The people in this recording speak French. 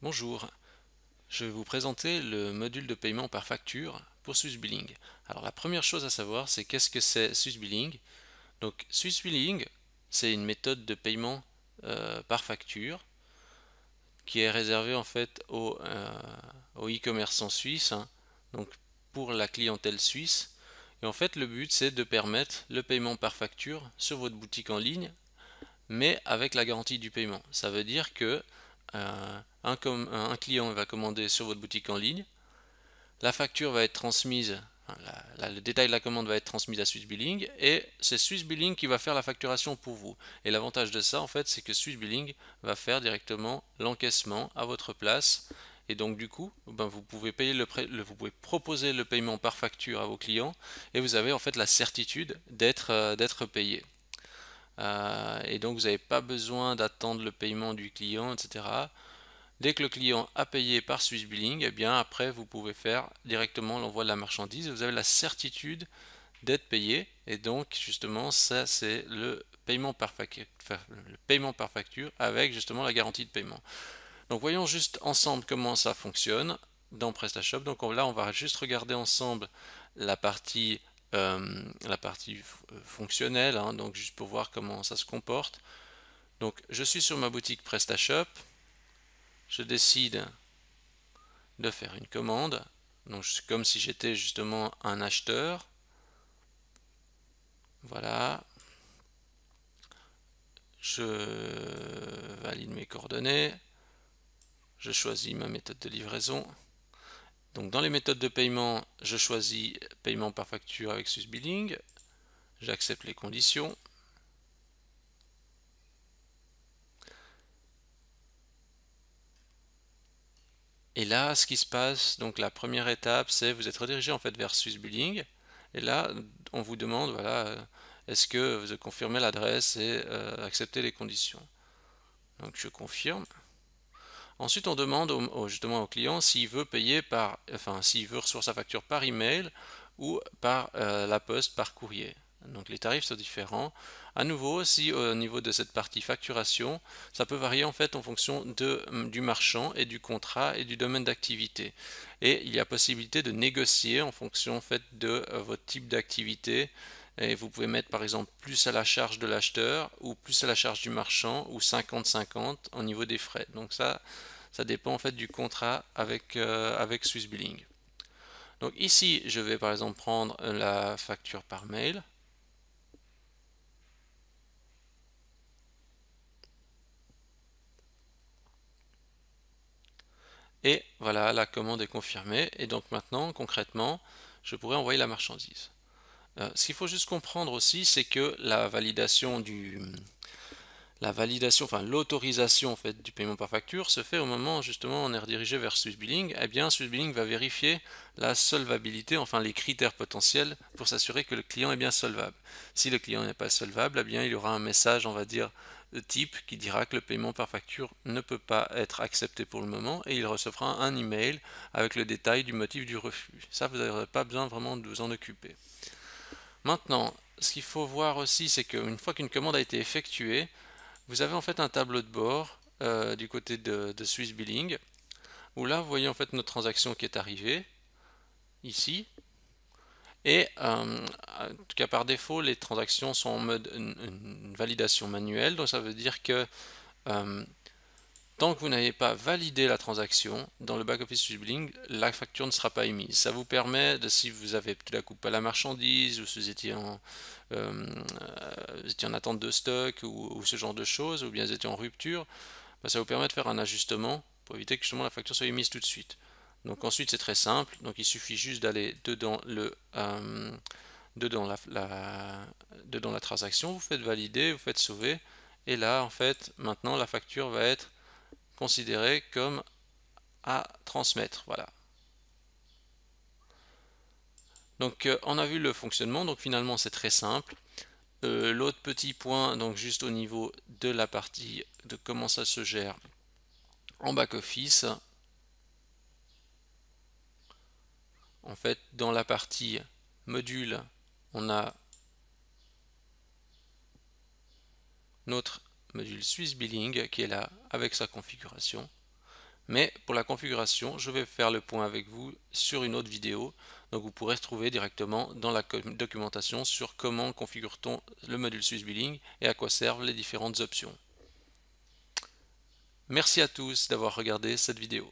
Bonjour, je vais vous présenter le module de paiement par facture pour Swissbilling. Alors la première chose à savoir, c'est qu'est-ce que c'est Swissbilling? Donc Swissbilling, c'est une méthode de paiement par facture qui est réservée en fait aux e-commerçants suisses, hein, donc pour la clientèle suisse. Et en fait, le but, c'est de permettre le paiement par facture sur votre boutique en ligne, mais avec la garantie du paiement. Ça veut dire que un client va commander sur votre boutique en ligne, la facture va être transmise, enfin, le détail de la commande va être transmis à Swissbilling et c'est Swissbilling qui va faire la facturation pour vous. Et l'avantage de ça, en fait, c'est que Swissbilling va faire directement l'encaissement à votre place. Et donc du coup, ben, vous pouvez vous pouvez proposer le paiement par facture à vos clients et vous avez en fait la certitude d'être payé. Et donc vous n'avez pas besoin d'attendre le paiement du client, etc. Dès que le client a payé par Swissbilling, eh bien après vous pouvez faire directement l'envoi de la marchandise. Vous avez la certitude d'être payé et donc justement ça c'est le paiement par facture avec justement la garantie de paiement. Donc voyons juste ensemble comment ça fonctionne dans PrestaShop. Donc là on va juste regarder ensemble la partie fonctionnelle, hein, donc juste pour voir comment ça se comporte. Donc je suis sur ma boutique PrestaShop, je décide de faire une commande. Donc c'est comme si j'étais justement un acheteur. Voilà. Je valide mes coordonnées. Je choisis ma méthode de livraison. Donc dans les méthodes de paiement, je choisis paiement par facture avec Swissbilling. J'accepte les conditions. Et là, ce qui se passe, donc la première étape, c'est vous êtes redirigé en fait vers Swissbilling. Et là, on vous demande, voilà, est-ce que vous confirmez l'adresse et acceptez les conditions. Donc je confirme. Ensuite, on demande justement au client s'il veut payer enfin, s'il veut recevoir sa facture par email ou par la poste, par courrier. Donc les tarifs sont différents. À nouveau, si au niveau de cette partie facturation, ça peut varier en fait en fonction du marchand et du contrat et du domaine d'activité. Et il y a possibilité de négocier en fonction en fait de votre type d'activité. Et vous pouvez mettre par exemple plus à la charge de l'acheteur ou plus à la charge du marchand ou 50-50 au niveau des frais. Donc ça dépend en fait du contrat avec Swissbilling. Donc ici, je vais par exemple prendre la facture par mail. Et voilà, la commande est confirmée. Et donc maintenant, concrètement, je pourrais envoyer la marchandise. Ce qu'il faut juste comprendre aussi, c'est que enfin l'autorisation en fait du paiement par facture se fait au moment justement où on est redirigé vers Swissbilling. Eh bien, Swissbilling va vérifier la solvabilité, enfin les critères potentiels pour s'assurer que le client est bien solvable. Si le client n'est pas solvable, eh bien il y aura un message, on va dire, de type qui dira que le paiement par facture ne peut pas être accepté pour le moment et il recevra un email avec le détail du motif du refus. Ça, vous n'aurez pas besoin vraiment de vous en occuper. Maintenant, ce qu'il faut voir aussi, c'est qu'une fois qu'une commande a été effectuée, vous avez en fait un tableau de bord du côté de Swissbilling, où là vous voyez en fait notre transaction qui est arrivée, ici, et en tout cas par défaut les transactions sont en mode une validation manuelle, donc ça veut dire que euh, tant que vous n'avez pas validé la transaction dans le back-office Swissbilling, la facture ne sera pas émise. Ça vous permet de, si vous avez tout à coup pas la marchandise, ou si vous étiez en attente de stock, ou ce genre de choses, ou bien vous étiez en rupture, ben, ça vous permet de faire un ajustement pour éviter que justement la facture soit émise tout de suite. Donc ensuite c'est très simple, donc il suffit juste d'aller dedans la transaction, vous faites valider, vous faites sauver, et là en fait maintenant la facture va être considérée comme à transmettre. Voilà. Donc on a vu le fonctionnement, donc finalement c'est très simple. L'autre petit point, donc juste au niveau de la partie de comment ça se gère en back-office, en fait dans la partie module, on a notre module Swissbilling qui est là avec sa configuration. Mais pour la configuration, je vais faire le point avec vous sur une autre vidéo. Donc vous pourrez trouver directement dans la documentation sur comment configure-t-on le module SwissBilling et à quoi servent les différentes options. Merci à tous d'avoir regardé cette vidéo.